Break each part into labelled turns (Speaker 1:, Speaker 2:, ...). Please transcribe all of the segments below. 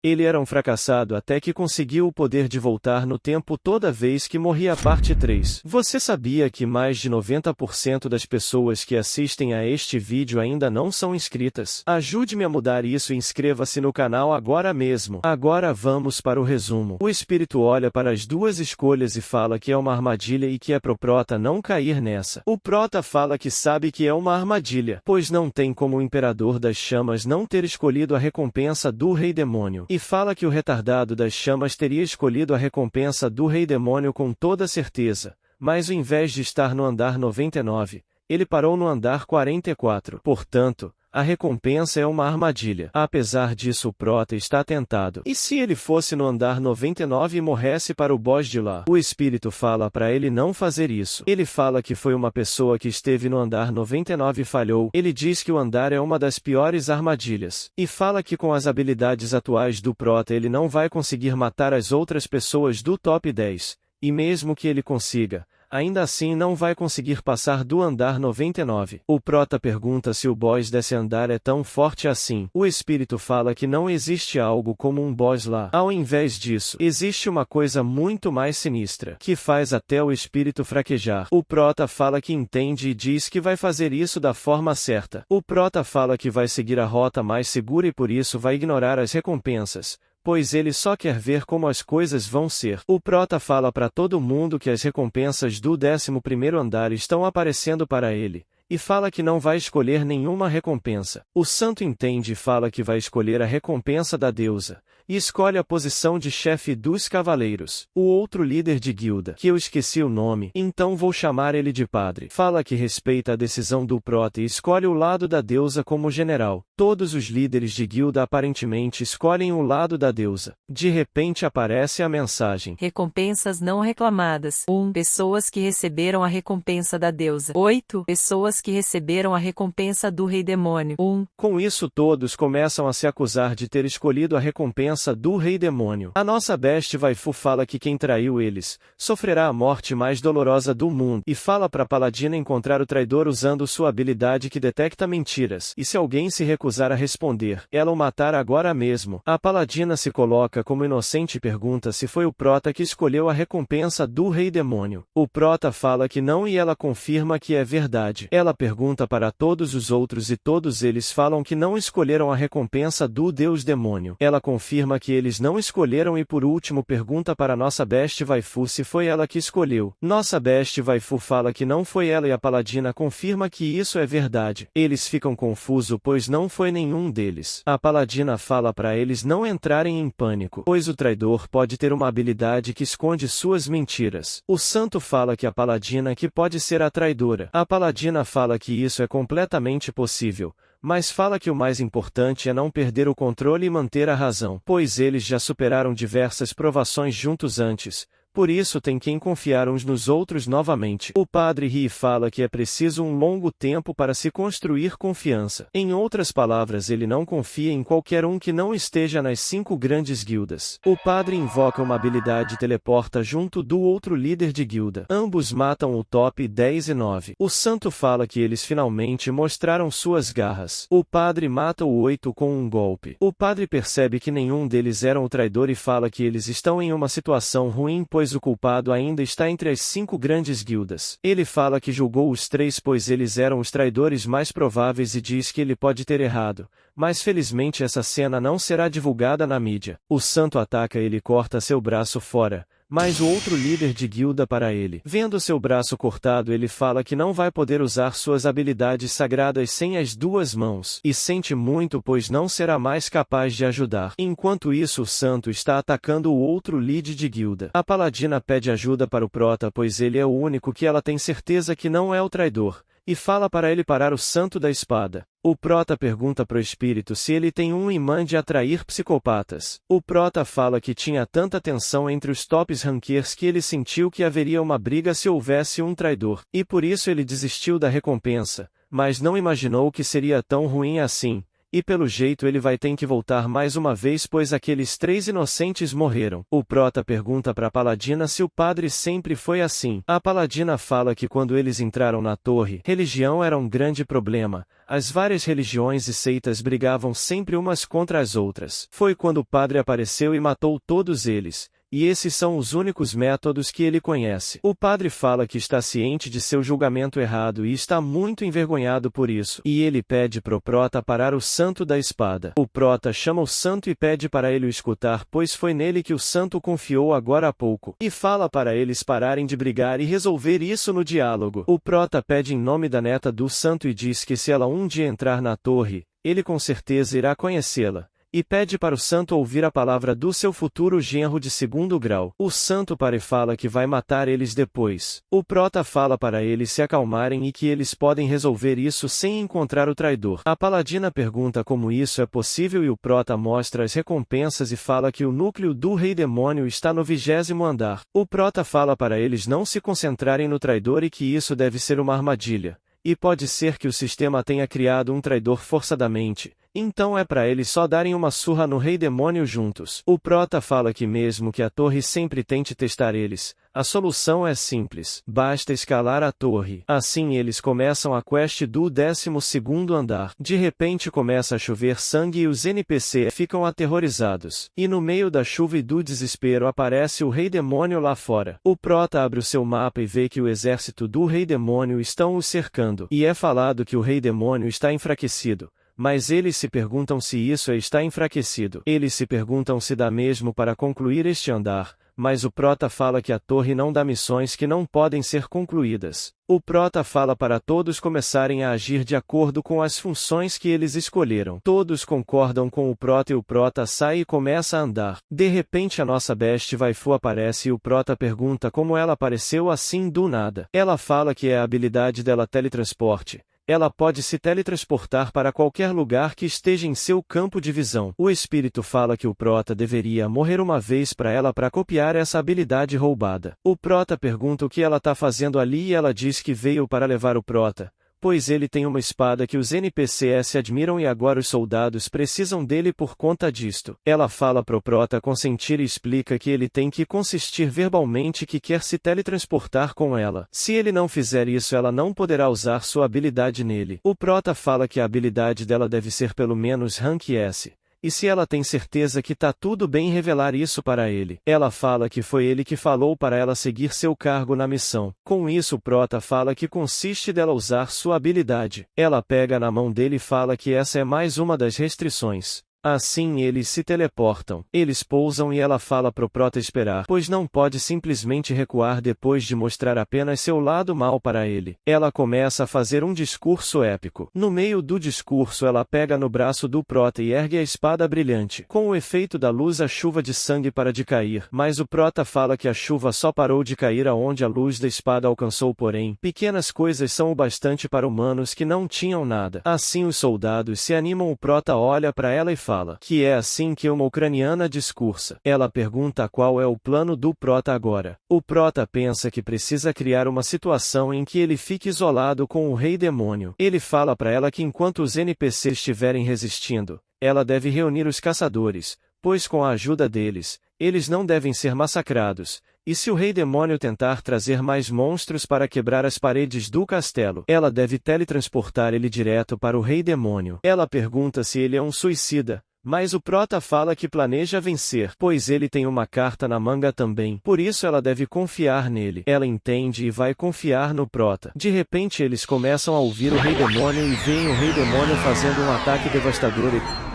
Speaker 1: Ele era um fracassado até que conseguiu o poder de voltar no tempo toda vez que morria. Parte 3. Você sabia que mais de 90% das pessoas que assistem a este vídeo ainda não são inscritas? Ajude-me a mudar isso e inscreva-se no canal agora mesmo. Agora vamos para o resumo. O espírito olha para as duas escolhas e fala que é uma armadilha e que é pro prota não cair nessa. O prota fala que sabe que é uma armadilha, pois não tem como o imperador das chamas não ter escolhido a recompensa do rei demônio. E fala que o retardado das chamas teria escolhido a recompensa do rei demônio com toda certeza, mas ao invés de estar no andar 99, ele parou no andar 44. Portanto, a recompensa é uma armadilha. Apesar disso, o prota está tentado. E se ele fosse no andar 99 e morresse para o boss de lá? O espírito fala para ele não fazer isso. Ele fala que foi uma pessoa que esteve no andar 99 e falhou. Ele diz que o andar é uma das piores armadilhas. E fala que com as habilidades atuais do prota ele não vai conseguir matar as outras pessoas do top 10. E mesmo que ele consiga, ainda assim não vai conseguir passar do andar 99. O prota pergunta se o boss desse andar é tão forte assim. O espírito fala que não existe algo como um boss lá. Ao invés disso, existe uma coisa muito mais sinistra, que faz até o espírito fraquejar. O prota fala que entende e diz que vai fazer isso da forma certa. O prota fala que vai seguir a rota mais segura e por isso vai ignorar as recompensas, pois ele só quer ver como as coisas vão ser. O prota fala para todo mundo que as recompensas do 11º andar estão aparecendo para ele, e fala que não vai escolher nenhuma recompensa. O santo entende e fala que vai escolher a recompensa da deusa, e escolhe a posição de chefe dos cavaleiros. O outro líder de guilda, que eu esqueci o nome, então vou chamar ele de padre, fala que respeita a decisão do prota e escolhe o lado da deusa como general. Todos os líderes de guilda aparentemente escolhem o lado da deusa. De repente aparece a mensagem:
Speaker 2: recompensas não reclamadas. 1. Pessoas que receberam a recompensa da deusa. 8. Pessoas que receberam a recompensa do rei demônio. 1.
Speaker 1: Com isso todos começam a se acusar de ter escolhido a recompensa do rei demônio. A nossa best waifu fala que quem traiu eles sofrerá a morte mais dolorosa do mundo, e fala para a paladina encontrar o traidor usando sua habilidade que detecta mentiras, e se alguém se recusar a responder, ela o matar agora mesmo. A paladina se coloca como inocente e pergunta se foi o prota que escolheu a recompensa do rei demônio. O prota fala que não e ela confirma que é verdade. Ela pergunta para todos os outros e todos eles falam que não escolheram a recompensa do deus demônio. Ela confirma que eles não escolheram e por último pergunta para nossa best waifu se foi ela que escolheu. Nossa best waifu fala que não foi ela e a paladina confirma que isso é verdade. Eles ficam confusos pois não foi nenhum deles. A paladina fala para eles não entrarem em pânico, pois o traidor pode ter uma habilidade que esconde suas mentiras. O santo fala que a paladina que pode ser a traidora. A paladina fala que isso é completamente possível, mas fala que o mais importante é não perder o controle e manter a razão, pois eles já superaram diversas provações juntos antes, por isso tem quem confiar uns nos outros novamente. O padre ri e fala que é preciso um longo tempo para se construir confiança. Em outras palavras, ele não confia em qualquer um que não esteja nas 5 grandes guildas. O padre invoca uma habilidade e teleporta junto do outro líder de guilda. Ambos matam o top 10 e 9. O santo fala que eles finalmente mostraram suas garras. O padre mata o 8 com um golpe. O padre percebe que nenhum deles era o traidor e fala que eles estão em uma situação ruim pois o culpado ainda está entre as 5 grandes guildas. Ele fala que julgou os 3 pois eles eram os traidores mais prováveis e diz que ele pode ter errado, mas felizmente essa cena não será divulgada na mídia. O santo ataca ele e corta seu braço fora, mas o outro líder de guilda para ele. Vendo seu braço cortado, ele fala que não vai poder usar suas habilidades sagradas sem as 2 mãos, e sente muito pois não será mais capaz de ajudar. Enquanto isso, o santo está atacando o outro líder de guilda. A paladina pede ajuda para o prota pois ele é o único que ela tem certeza que não é o traidor, e fala para ele parar o santo da espada. O prota pergunta pro espírito se ele tem um imã de atrair psicopatas. O prota fala que tinha tanta tensão entre os tops rankers que ele sentiu que haveria uma briga se houvesse um traidor, e por isso ele desistiu da recompensa, mas não imaginou que seria tão ruim assim, E pelo jeito ele vai ter que voltar mais uma vez pois aqueles 3 inocentes morreram. O prota pergunta pra Paladina se o padre sempre foi assim. A Paladina fala que quando eles entraram na torre, religião era um grande problema. As várias religiões e seitas brigavam sempre umas contra as outras. Foi quando o padre apareceu e matou todos eles. E esses são os únicos métodos que ele conhece. O padre fala que está ciente de seu julgamento errado e está muito envergonhado por isso. E ele pede pro prota parar o santo da espada. O prota chama o santo e pede para ele o escutar, pois foi nele que o santo confiou agora há pouco. E fala para eles pararem de brigar e resolver isso no diálogo. O prota pede em nome da neta do santo e diz que se ela um dia entrar na torre, ele com certeza irá conhecê-la. E pede para o santo ouvir a palavra do seu futuro genro de 2º grau. O santo para e fala que vai matar eles depois. O prota fala para eles se acalmarem e que eles podem resolver isso sem encontrar o traidor. A paladina pergunta como isso é possível e o prota mostra as recompensas e fala que o núcleo do rei demônio está no 20º andar. O prota fala para eles não se concentrarem no traidor e que isso deve ser uma armadilha. E pode ser que o sistema tenha criado um traidor forçadamente. Então é para eles só darem uma surra no rei demônio juntos. O prota fala que mesmo que a torre sempre tente testar eles, a solução é simples. Basta escalar a torre. Assim eles começam a quest do 12º andar. De repente começa a chover sangue e os NPC ficam aterrorizados. E no meio da chuva e do desespero aparece o rei demônio lá fora. O prota abre o seu mapa e vê que o exército do rei demônio estão o cercando. E é falado que o rei demônio está enfraquecido. Mas eles se perguntam se isso está enfraquecido. Eles se perguntam se dá mesmo para concluir este andar, mas o prota fala que a torre não dá missões que não podem ser concluídas. O prota fala para todos começarem a agir de acordo com as funções que eles escolheram. Todos concordam com o prota e o prota sai e começa a andar. De repente a nossa best waifu aparece e o prota pergunta como ela apareceu assim do nada. Ela fala que é a habilidade dela teletransporte. Ela pode se teletransportar para qualquer lugar que esteja em seu campo de visão. O espírito fala que o prota deveria morrer uma vez para ela para copiar essa habilidade roubada. O prota pergunta o que ela está fazendo ali e ela diz que veio para levar o prota, pois ele tem uma espada que os NPCs admiram e agora os soldados precisam dele por conta disto. Ela fala pro prota consentir e explica que ele tem que consistir verbalmente que quer se teletransportar com ela. Se ele não fizer isso ela não poderá usar sua habilidade nele. O prota fala que a habilidade dela deve ser pelo menos rank S. E se ela tem certeza que tá tudo bem revelar isso para ele. Ela fala que foi ele que falou para ela seguir seu cargo na missão. Com isso o prota fala que consiste dela usar sua habilidade. Ela pega na mão dele e fala que essa é mais uma das restrições. Assim eles se teleportam. Eles pousam e ela fala pro prota esperar, pois não pode simplesmente recuar depois de mostrar apenas seu lado mal para ele. Ela começa a fazer um discurso épico. No meio do discurso ela pega no braço do prota e ergue a espada brilhante. Com o efeito da luz a chuva de sangue para de cair, mas o prota fala que a chuva só parou de cair aonde a luz da espada alcançou porém, pequenas coisas são o bastante para humanos que não tinham nada. Assim os soldados se animam, o prota olha para ela e fala que é assim que uma ucraniana discursa. Ela pergunta qual é o plano do prota agora. O prota pensa que precisa criar uma situação em que ele fique isolado com o rei demônio. Ele fala para ela que enquanto os NPCs estiverem resistindo, ela deve reunir os caçadores, pois com a ajuda deles, eles não devem ser massacrados. E se o rei demônio tentar trazer mais monstros para quebrar as paredes do castelo, ela deve teletransportar ele direto para o rei demônio. Ela pergunta se ele é um suicida, mas o prota fala que planeja vencer, pois ele tem uma carta na manga também. Por isso ela deve confiar nele. Ela entende e vai confiar no prota. De repente eles começam a ouvir o rei demônio e veem o rei demônio fazendo um ataque devastador e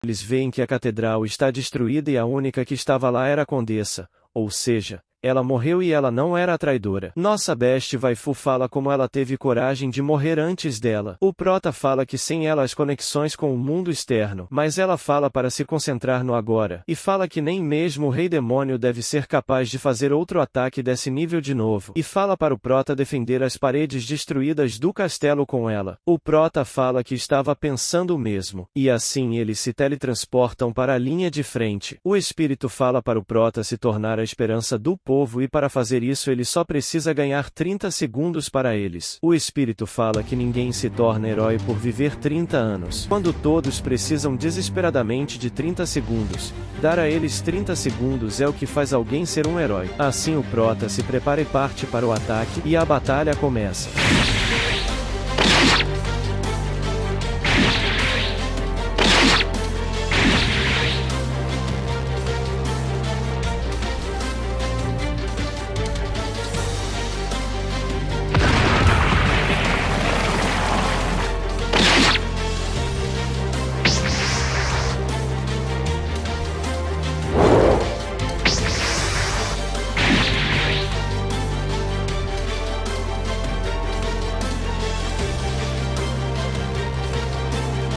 Speaker 1: eles veem que a catedral está destruída e a única que estava lá era a condessa, ou seja, ela morreu e ela não era a traidora. Nossa best waifu fala como ela teve coragem de morrer antes dela. O prota fala que sem ela as conexões com o mundo externo, mas ela fala para se concentrar no agora, e fala que nem mesmo o rei demônio deve ser capaz de fazer outro ataque desse nível de novo, e fala para o prota defender as paredes destruídas do castelo com ela. O prota fala que estava pensando o mesmo, e assim eles se teletransportam para a linha de frente. O espírito fala para o prota se tornar a esperança do povo e para fazer isso ele só precisa ganhar 30 segundos para eles. O espírito fala que ninguém se torna herói por viver 30 anos. Quando todos precisam desesperadamente de 30 segundos, dar a eles 30 segundos é o que faz alguém ser um herói. Assim o prota se prepara e parte para o ataque, e a batalha começa.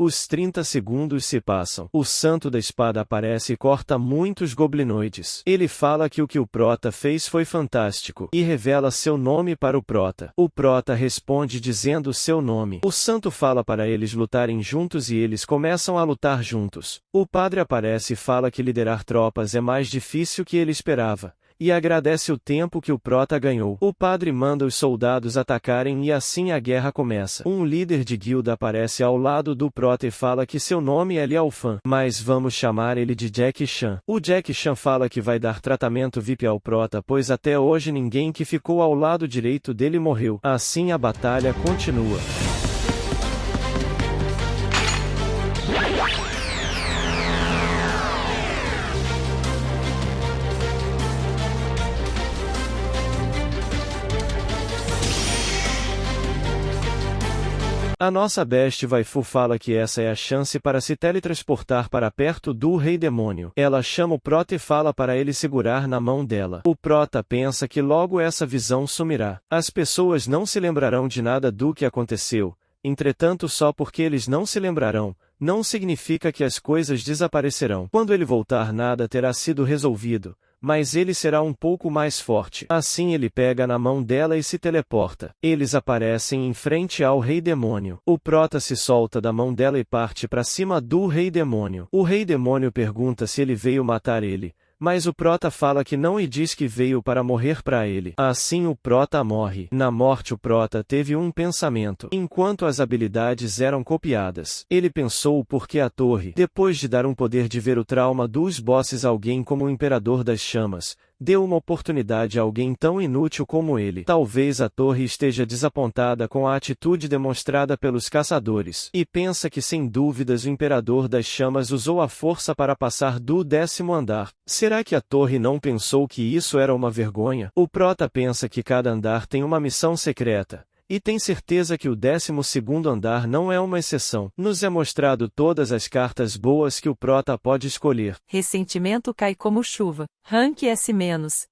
Speaker 1: Os 30 segundos se passam. O santo da espada aparece e corta muitos goblinoides. Ele fala que o prota fez foi fantástico, e revela seu nome para o prota. O prota responde dizendo seu nome. O santo fala para eles lutarem juntos e eles começam a lutar juntos. O padre aparece e fala que liderar tropas é mais difícil que ele esperava, e agradece o tempo que o prota ganhou. O padre manda os soldados atacarem e assim a guerra começa. Um líder de guilda aparece ao lado do prota e fala que seu nome é Liao Fan, mas vamos chamar ele de Jack Chan. O Jack Chan fala que vai dar tratamento VIP ao prota, pois até hoje ninguém que ficou ao lado direito dele morreu. Assim a batalha continua. A nossa Best Waifu fala que essa é a chance para se teletransportar para perto do Rei Demônio. Ela chama o prota e fala para ele segurar na mão dela. O prota pensa que logo essa visão sumirá. As pessoas não se lembrarão de nada do que aconteceu. Entretanto, só porque eles não se lembrarão, não significa que as coisas desaparecerão. Quando ele voltar, nada terá sido resolvido, mas ele será um pouco mais forte. Assim ele pega na mão dela e se teleporta. Eles aparecem em frente ao Rei Demônio. O prota se solta da mão dela e parte para cima do Rei Demônio. O Rei Demônio pergunta se ele veio matar ele, mas o prota fala que não e diz que veio para morrer para ele. Assim o prota morre. Na morte o prota teve um pensamento. Enquanto as habilidades eram copiadas, ele pensou por que a torre, depois de dar um poder de ver o trauma dos bosses a alguém como o Imperador das Chamas, deu uma oportunidade a alguém tão inútil como ele. Talvez a torre esteja desapontada com a atitude demonstrada pelos caçadores, e pensa que sem dúvidas o Imperador das Chamas usou a força para passar do 10º andar. Será que a torre não pensou que isso era uma vergonha? O prota pensa que cada andar tem uma missão secreta, e tem certeza que o 12º andar não é uma exceção. Nos é mostrado todas as cartas boas que o prota pode escolher.
Speaker 2: Ressentimento cai como chuva. Rank S-.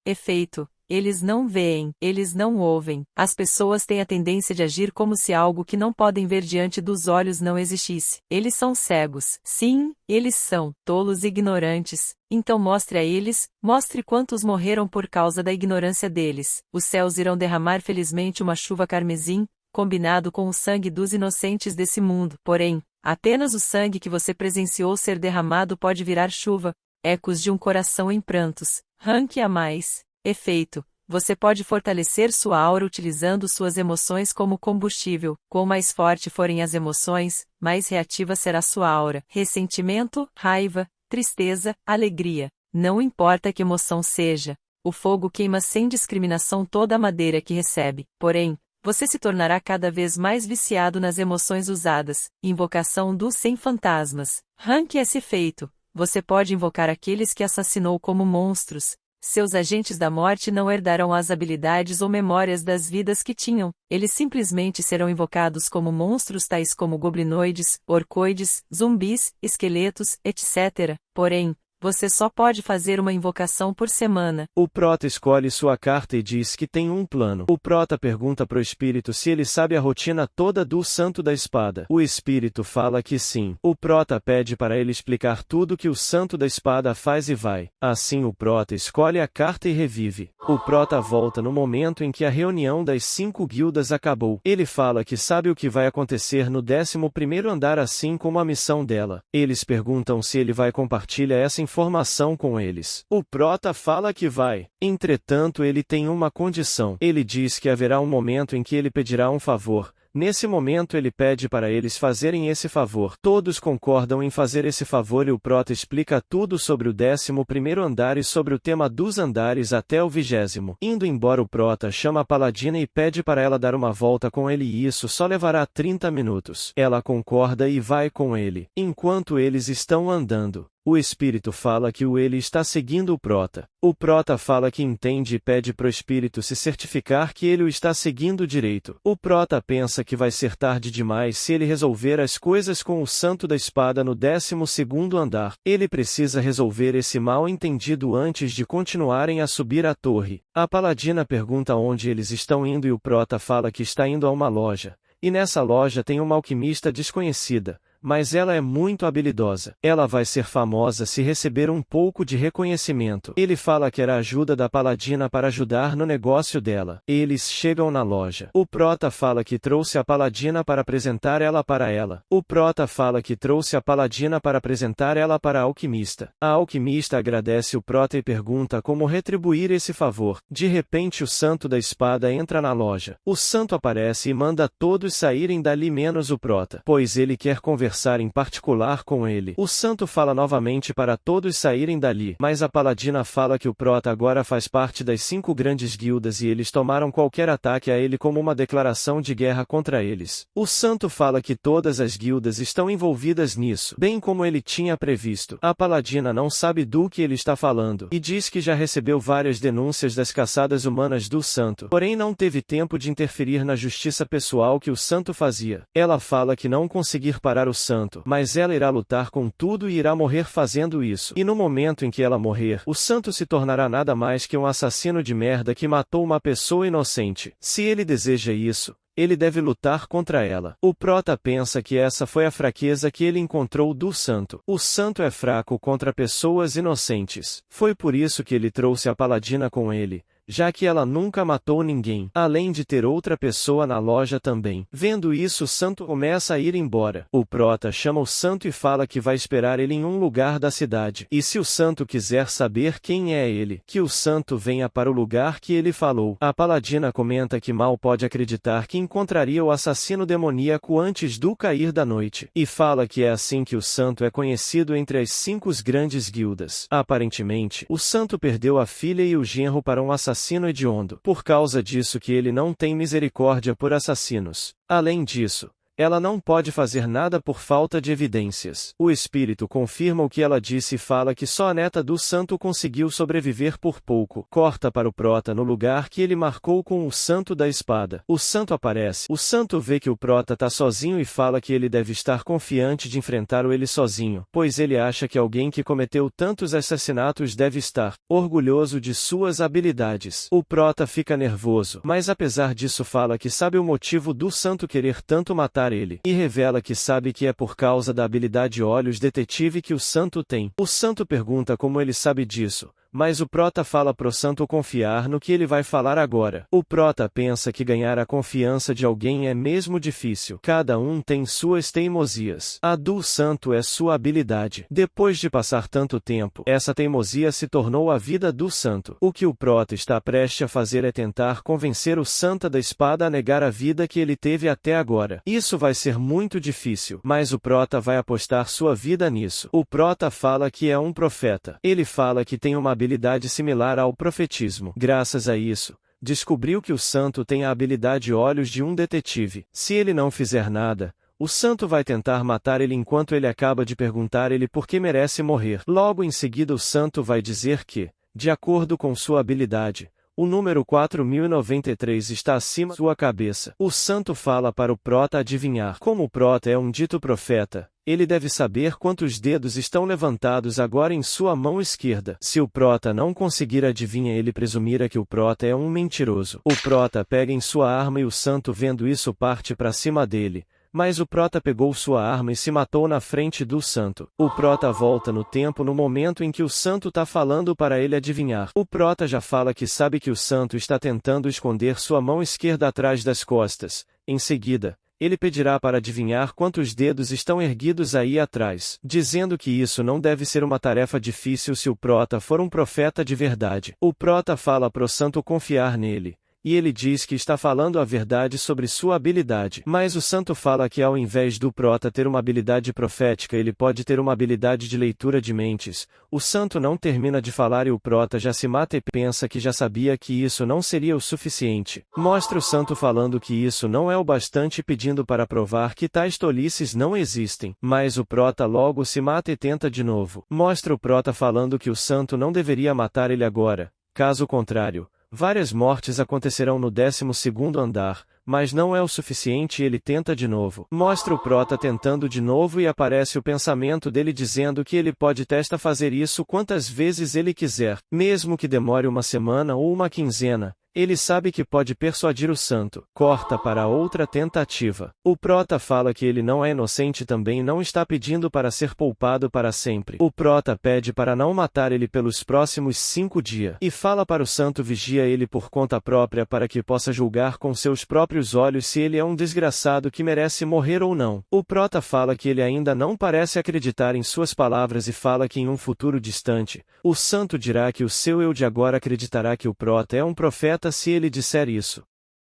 Speaker 2: Efeito. Eles não veem, eles não ouvem. As pessoas têm a tendência de agir como se algo que não podem ver diante dos olhos não existisse. Eles são cegos. Sim, eles são tolos e ignorantes. Então mostre a eles, mostre quantos morreram por causa da ignorância deles. Os céus irão derramar felizmente uma chuva carmesim, combinado com o sangue dos inocentes desse mundo. Porém, apenas o sangue que você presenciou ser derramado pode virar chuva. Ecos de um coração em prantos. Rank a mais. Efeito. Você pode fortalecer sua aura utilizando suas emoções como combustível. Quanto mais forte forem as emoções, mais reativa será sua aura. Ressentimento, raiva, tristeza, alegria. Não importa que emoção seja, o fogo queima sem discriminação toda a madeira que recebe. Porém, você se tornará cada vez mais viciado nas emoções usadas. Invocação dos 100 fantasmas. Rank esse efeito. Você pode invocar aqueles que assassinou como monstros. Seus agentes da morte não herdarão as habilidades ou memórias das vidas que tinham, eles simplesmente serão invocados como monstros tais como goblinoides, orcoides, zumbis, esqueletos, etc. Porém, você só pode fazer uma invocação por semana.
Speaker 1: O prota escolhe sua carta e diz que tem um plano. O prota pergunta pro espírito se ele sabe a rotina toda do Santo da Espada. O espírito fala que sim. O prota pede para ele explicar tudo que o Santo da Espada faz e vai. Assim o prota escolhe a carta e revive. O prota volta no momento em que a reunião das 5 guildas acabou. Ele fala que sabe o que vai acontecer no 11º andar, assim como a missão dela. Eles perguntam se ele vai compartilhar essa informação com eles. O prota fala que vai. Entretanto, ele tem uma condição. Ele diz que haverá um momento em que ele pedirá um favor. Nesse momento ele pede para eles fazerem esse favor. Todos concordam em fazer esse favor e o prota explica tudo sobre o 11º andar e sobre o tema dos andares até o 20º. Indo embora, o prota chama a paladina e pede para ela dar uma volta com ele e isso só levará 30 minutos. Ela concorda e vai com ele. Enquanto eles estão andando, o espírito fala que ele está seguindo o prota. O prota fala que entende e pede pro espírito se certificar que ele o está seguindo direito. O prota pensa que vai ser tarde demais se ele resolver as coisas com o santo da espada no 12º andar. Ele precisa resolver esse mal-entendido antes de continuarem a subir a torre. A paladina pergunta onde eles estão indo e o prota fala que está indo a uma loja. E nessa loja tem uma alquimista desconhecida, mas ela é muito habilidosa. Ela vai ser famosa se receber um pouco de reconhecimento. Ele fala que era a ajuda da paladina para ajudar no negócio dela. Eles chegam na loja. O prota fala que trouxe a paladina para apresentar ela para ela. O prota fala que trouxe a paladina para apresentar ela para a alquimista. A alquimista agradece o prota e pergunta como retribuir esse favor. De repente o santo da espada entra na loja. O santo aparece e manda todos saírem dali menos o prota, pois ele quer conversar em particular com ele. O santo fala novamente para todos saírem dali, mas a paladina fala que o prota agora faz parte das 5 grandes guildas e eles tomaram qualquer ataque a ele como uma declaração de guerra contra eles. O santo fala que todas as guildas estão envolvidas nisso, bem como ele tinha previsto. A paladina não sabe do que ele está falando, e diz que já recebeu várias denúncias das caçadas humanas do santo, porém não teve tempo de interferir na justiça pessoal que o santo fazia. Ela fala que não conseguir parar o santo, mas ela irá lutar com tudo e irá morrer fazendo isso. E no momento em que ela morrer, o santo se tornará nada mais que um assassino de merda que matou uma pessoa inocente. Se ele deseja isso, ele deve lutar contra ela. O prota pensa que essa foi a fraqueza que ele encontrou do santo. O santo é fraco contra pessoas inocentes. Foi por isso que ele trouxe a paladina com ele, já que ela nunca matou ninguém, além de ter outra pessoa na loja também. Vendo isso, o santo começa a ir embora. O prota chama o santo e fala que vai esperar ele em um lugar da cidade. E se o santo quiser saber quem é ele, que o santo venha para o lugar que ele falou. A paladina comenta que mal pode acreditar que encontraria o assassino demoníaco antes do cair da noite. E fala que é assim que o santo é conhecido entre as 5 grandes guildas. Aparentemente, o santo perdeu a filha e o genro para um assassino hediondo. Por causa disso que ele não tem misericórdia por assassinos. Além disso, ela não pode fazer nada por falta de evidências. O espírito confirma o que ela disse e fala que só a neta do santo conseguiu sobreviver por pouco. Corta para o prota no lugar que ele marcou com o santo da espada. O santo aparece. O santo vê que o prota tá sozinho e fala que ele deve estar confiante de enfrentar ele sozinho, pois ele acha que alguém que cometeu tantos assassinatos deve estar orgulhoso de suas habilidades. O prota fica nervoso, mas apesar disso fala que sabe o motivo do santo querer tanto matar ele, e revela que sabe que é por causa da habilidade olhos detetive que o santo tem. O santo pergunta como ele sabe disso, mas o prota fala pro santo confiar no que ele vai falar agora. O prota pensa que ganhar a confiança de alguém é mesmo difícil. Cada um tem suas teimosias. A do santo é sua habilidade. Depois de passar tanto tempo, essa teimosia se tornou a vida do santo. O que o prota está prestes a fazer é tentar convencer o santo da espada a negar a vida que ele teve até agora. Isso vai ser muito difícil, mas o prota vai apostar sua vida nisso. O prota fala que é um profeta. Ele fala que tem uma habilidade similar ao profetismo. Graças a isso, descobriu que o santo tem a habilidade olhos de um detetive. Se ele não fizer nada, o santo vai tentar matar ele enquanto ele acaba de perguntar ele por que merece morrer. Logo em seguida o santo vai dizer que, de acordo com sua habilidade, o número 4093 está acima de sua cabeça. O santo fala para o prota adivinhar. Como o prota é um dito profeta, ele deve saber quantos dedos estão levantados agora em sua mão esquerda. Se o prota não conseguir adivinhar, ele presumirá que o prota é um mentiroso. O prota pega em sua arma e o santo, vendo isso, parte para cima dele. Mas o prota pegou sua arma e se matou na frente do santo. O prota volta no tempo no momento em que o santo está falando para ele adivinhar. O prota já fala que sabe que o santo está tentando esconder sua mão esquerda atrás das costas. Em seguida, ele pedirá para adivinhar quantos dedos estão erguidos aí atrás, dizendo que isso não deve ser uma tarefa difícil se o prota for um profeta de verdade. O prota fala pro santo confiar nele, e ele diz que está falando a verdade sobre sua habilidade. Mas o santo fala que ao invés do prota ter uma habilidade profética ele pode ter uma habilidade de leitura de mentes. O santo não termina de falar e o prota já se mata e pensa que já sabia que isso não seria o suficiente. Mostra o santo falando que isso não é o bastante e pedindo para provar que tais tolices não existem. Mas o prota logo se mata e tenta de novo. Mostra o prota falando que o santo não deveria matar ele agora, caso contrário, várias mortes acontecerão no 12º andar, mas não é o suficiente e ele tenta de novo. Mostra o prota tentando de novo e aparece o pensamento dele dizendo que ele pode testar fazer isso quantas vezes ele quiser, mesmo que demore uma semana ou uma quinzena. Ele sabe que pode persuadir o santo. Corta para outra tentativa. O prota fala que ele não é inocente e também não está pedindo para ser poupado para sempre. O prota pede para não matar ele pelos próximos 5 dias. E fala para o santo vigia ele por conta própria para que possa julgar com seus próprios olhos se ele é um desgraçado que merece morrer ou não. O prota fala que ele ainda não parece acreditar em suas palavras e fala que em um futuro distante, o santo dirá que o seu eu de agora acreditará que o prota é um profeta se ele disser isso.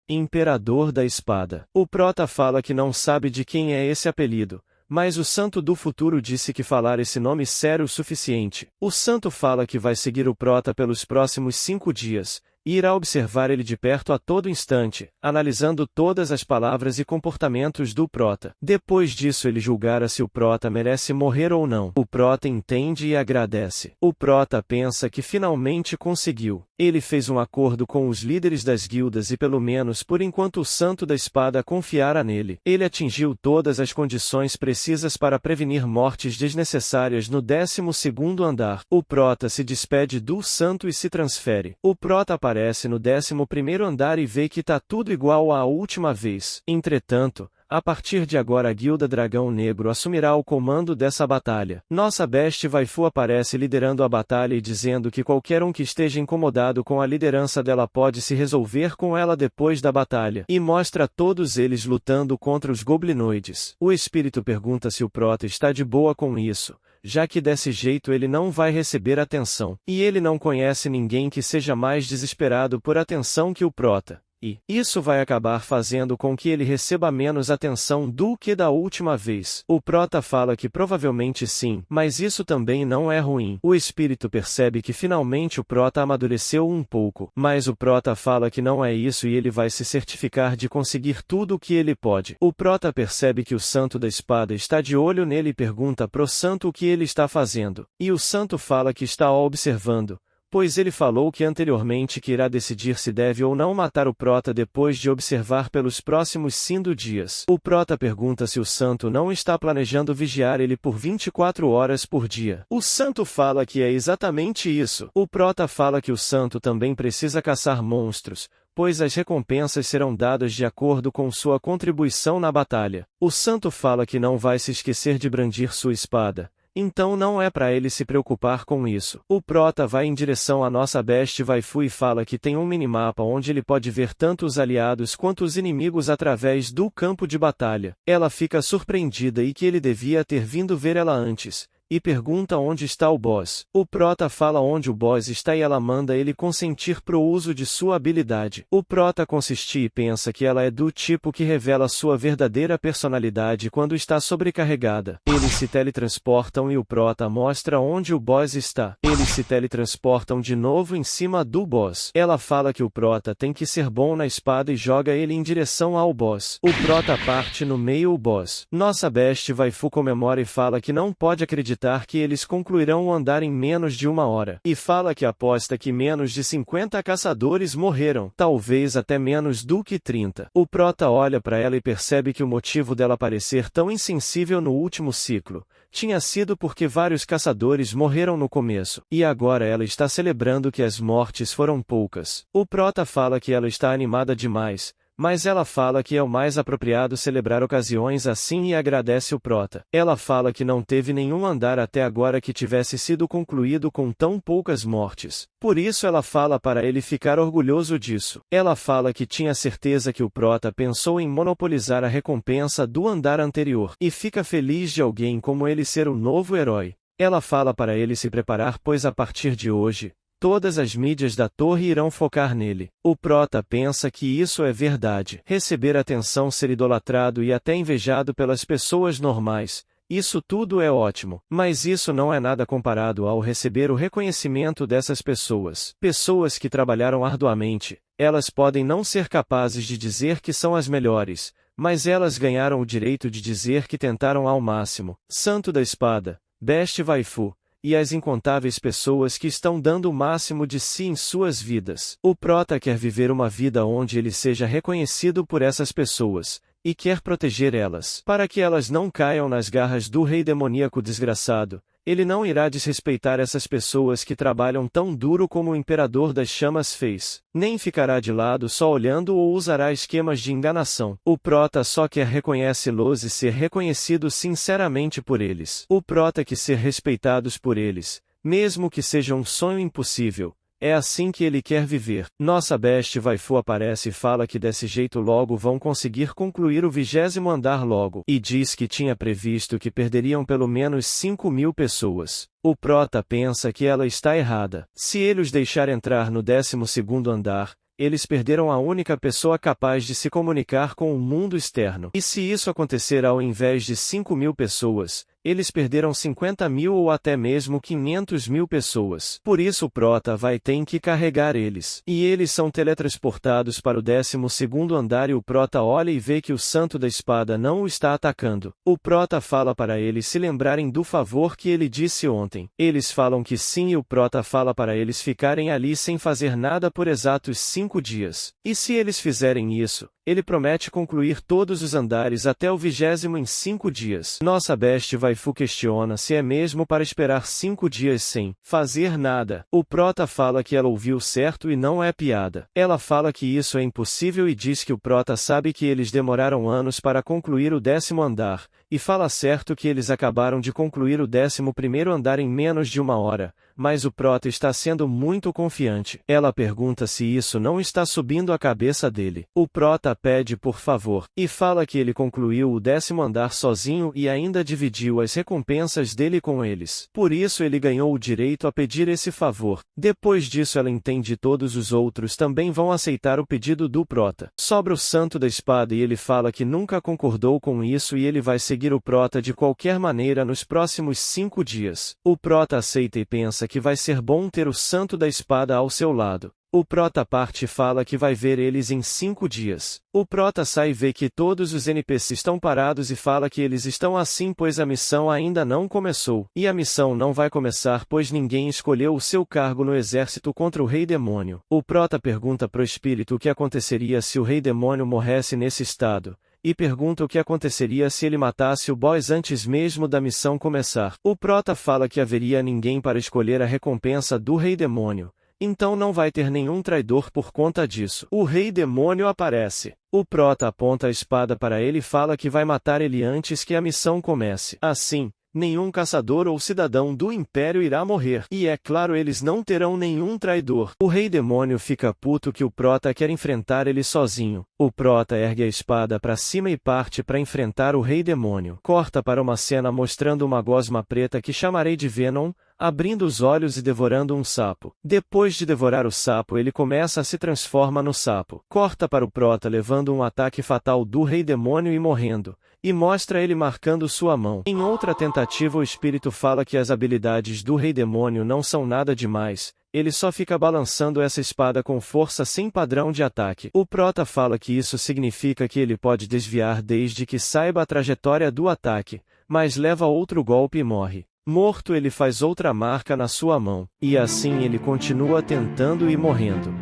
Speaker 1: Imperador da Espada. O prota fala que não sabe de quem é esse apelido, mas o santo do futuro disse que falar esse nome sério o suficiente. O santo fala que vai seguir o prota pelos próximos 5 dias, e irá observar ele de perto a todo instante, analisando todas as palavras e comportamentos do prota. Depois disso ele julgará se o prota merece morrer ou não. O prota entende e agradece. O prota pensa que finalmente conseguiu. Ele fez um acordo com os líderes das guildas e pelo menos por enquanto o santo da espada confiara nele. Ele atingiu todas as condições precisas para prevenir mortes desnecessárias no 12º andar. O prota se despede do santo e se transfere. O prota aparece no 11º andar e vê que tá tudo igual à última vez. Entretanto, a partir de agora a Guilda Dragão Negro assumirá o comando dessa batalha. Nossa Best Waifu aparece liderando a batalha e dizendo que qualquer um que esteja incomodado com a liderança dela pode se resolver com ela depois da batalha. E mostra todos eles lutando contra os goblinoides. O espírito pergunta se o prota está de boa com isso, já que desse jeito ele não vai receber atenção. E ele não conhece ninguém que seja mais desesperado por atenção que o prota. E isso vai acabar fazendo com que ele receba menos atenção do que da última vez. O prota fala que provavelmente sim, mas isso também não é ruim. O espírito percebe que finalmente o prota amadureceu um pouco, mas o prota fala que não é isso e ele vai se certificar de conseguir tudo o que ele pode. O prota percebe que o santo da espada está de olho nele e pergunta pro santo o que ele está fazendo. E o santo fala que está o observando, pois ele falou que anteriormente que irá decidir se deve ou não matar o prota depois de observar pelos próximos 5 dias. O prota pergunta se o santo não está planejando vigiar ele por 24 horas por dia. O santo fala que é exatamente isso. O prota fala que o santo também precisa caçar monstros, pois as recompensas serão dadas de acordo com sua contribuição na batalha. O santo fala que não vai se esquecer de brandir sua espada, então não é para ele se preocupar com isso. O prota vai em direção à nossa Best Waifu e fala que tem um minimapa onde ele pode ver tanto os aliados quanto os inimigos através do campo de batalha. Ela fica surpreendida e que ele devia ter vindo ver ela antes, e pergunta onde está o boss. O prota fala onde o boss está e ela manda ele consentir pro uso de sua habilidade. O prota consiste e pensa que ela é do tipo que revela sua verdadeira personalidade quando está sobrecarregada. Eles se teletransportam e o prota mostra onde o boss está. Eles se teletransportam de novo em cima do boss. Ela fala que o prota tem que ser bom na espada e joga ele em direção ao boss. O prota parte no meio o boss. Nossa Best Waifu comemora e fala que não pode acreditar que eles concluirão o andar em menos de 1 hora. E fala que aposta que menos de 50 caçadores morreram, talvez até menos do que 30. O prota olha para ela e percebe que o motivo dela parecer tão insensível no último ciclo tinha sido porque vários caçadores morreram no começo, e agora ela está celebrando que as mortes foram poucas. O prota fala que ela está animada demais, mas ela fala que é o mais apropriado celebrar ocasiões assim e agradece o prota. Ela fala que não teve nenhum andar até agora que tivesse sido concluído com tão poucas mortes. Por isso ela fala para ele ficar orgulhoso disso. Ela fala que tinha certeza que o prota pensou em monopolizar a recompensa do andar anterior e fica feliz de alguém como ele ser o novo herói. Ela fala para ele se preparar pois a partir de hoje, todas as mídias da torre irão focar nele. O prota pensa que isso é verdade. Receber atenção, ser idolatrado e até invejado pelas pessoas normais, isso tudo é ótimo. Mas isso não é nada comparado ao receber o reconhecimento dessas pessoas. Pessoas que trabalharam arduamente, elas podem não ser capazes de dizer que são as melhores, mas elas ganharam o direito de dizer que tentaram ao máximo. Santo da Espada, Best Waifu, e as incontáveis pessoas que estão dando o máximo de si em suas vidas. O prota quer viver uma vida onde ele seja reconhecido por essas pessoas, e quer proteger elas. Para que elas não caiam nas garras do rei demoníaco desgraçado, ele não irá desrespeitar essas pessoas que trabalham tão duro como o Imperador das Chamas fez. Nem ficará de lado só olhando ou usará esquemas de enganação. O prota só quer reconhece-los e ser reconhecido sinceramente por eles. O prota quer ser respeitados por eles, mesmo que seja um sonho impossível. É assim que ele quer viver. Nossa Best Waifu aparece e fala que desse jeito logo vão conseguir concluir o 20º andar logo. E diz que tinha previsto que perderiam pelo menos 5.000 pessoas. O prota pensa que ela está errada. Se ele os deixar entrar no 12º andar, eles perderam a única pessoa capaz de se comunicar com o mundo externo. E se isso acontecer ao invés de 5.000 pessoas, eles perderam 50.000 ou até mesmo 500.000 pessoas. Por isso o prota vai ter que carregar eles. E eles são teletransportados para o 12º andar e o prota olha e vê que o Santo da Espada não o está atacando. O prota fala para eles se lembrarem do favor que ele disse ontem. Eles falam que sim e o prota fala para eles ficarem ali sem fazer nada por exatos 5 dias. E se eles fizerem isso, ele promete concluir todos os andares até o 20º em 5 dias. Nossa Best Waifu questiona se é mesmo para esperar 5 dias sem fazer nada. O prota fala que ela ouviu certo e não é piada. Ela fala que isso é impossível e diz que o prota sabe que eles demoraram anos para concluir o 10º andar, e fala certo que eles acabaram de concluir o 11º andar em menos de 1 hora, mas o prota está sendo muito confiante. Ela pergunta se isso não está subindo a cabeça dele. O prota pede por favor, e fala que ele concluiu o 10º andar sozinho e ainda dividiu as recompensas dele com eles. Por isso ele ganhou o direito a pedir esse favor. Depois disso ela entende todos os outros também vão aceitar o pedido do prota. Sobra o Santo da Espada e ele fala que nunca concordou com isso e ele vai seguir o prota de qualquer maneira nos próximos 5 dias. O prota aceita e pensa que vai ser bom ter o Santo da Espada ao seu lado. O prota parte e fala que vai ver eles em 5 dias. O prota sai e vê que todos os NPCs estão parados e fala que eles estão assim pois a missão ainda não começou. E a missão não vai começar pois ninguém escolheu o seu cargo no exército contra o Rei Demônio. O prota pergunta pro espírito o que aconteceria se o Rei Demônio morresse nesse estado, e pergunta o que aconteceria se ele matasse o boss antes mesmo da missão começar. O prota fala que haveria ninguém para escolher a recompensa do Rei Demônio. Então não vai ter nenhum traidor por conta disso. O Rei Demônio aparece. O prota aponta a espada para ele e fala que vai matar ele antes que a missão comece. Assim, nenhum caçador ou cidadão do Império irá morrer. E é claro eles não terão nenhum traidor. O Rei Demônio fica puto que o prota quer enfrentar ele sozinho. O prota ergue a espada para cima e parte para enfrentar o Rei Demônio. Corta para uma cena mostrando uma gosma preta que chamarei de Venom, abrindo os olhos e devorando um sapo. Depois de devorar o sapo ele começa a se transforma no sapo. Corta para o prota levando um ataque fatal do Rei Demônio e morrendo, e mostra ele marcando sua mão. Em outra tentativa o espírito fala que as habilidades do Rei Demônio não são nada demais, ele só fica balançando essa espada com força sem padrão de ataque. O prota fala que isso significa que ele pode desviar desde que saiba a trajetória do ataque, mas leva outro golpe e morre. Morto ele faz outra marca na sua mão, e assim ele continua tentando e morrendo.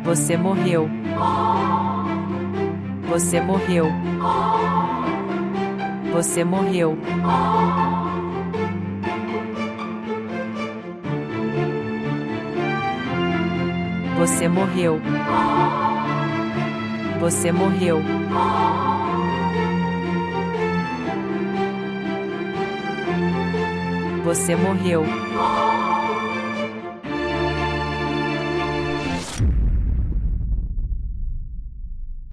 Speaker 2: Você morreu. Você morreu. Você morreu. Você morreu. Você morreu. Você morreu.